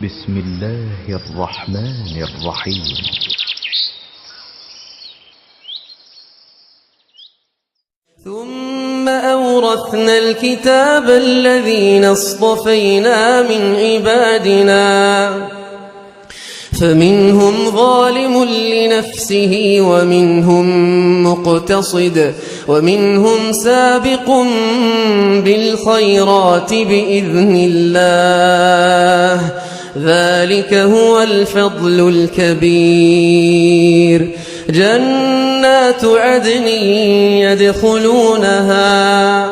بسم الله الرحمن الرحيم. ثم أورثنا الكتاب الذين اصطفينا من عبادنا فمنهم ظالم لنفسه ومنهم مقتصد ومنهم سابق بالخيرات بإذن الله ذلك هو الفضل الكبير. جنات عدن يدخلونها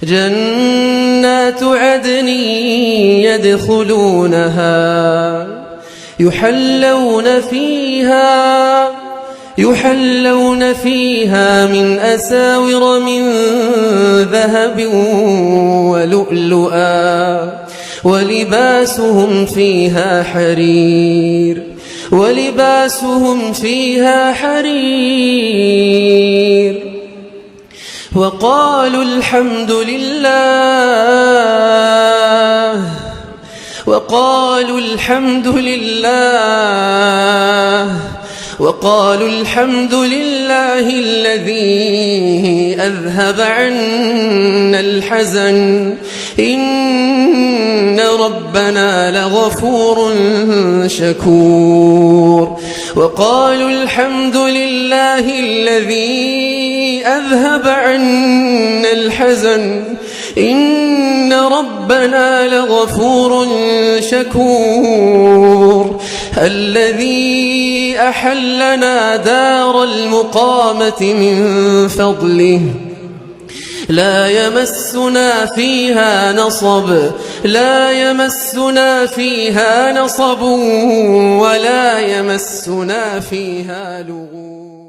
جنات عدن يدخلونها يحلون فيها من أساور من ذهب ولؤلؤا ولباسهم فيها حرير وقالوا الحمد لله الذي أذهب عنا الحزن إن ربنا لغفور شكور. وقالوا الحمد لله الذي أذهب عنا الحزن إن ربنا لغفور شكور. الذي أحلنا دار المقامة من فضله لا يمسنا فيها نصب ولا يمسنا فيها لغوب.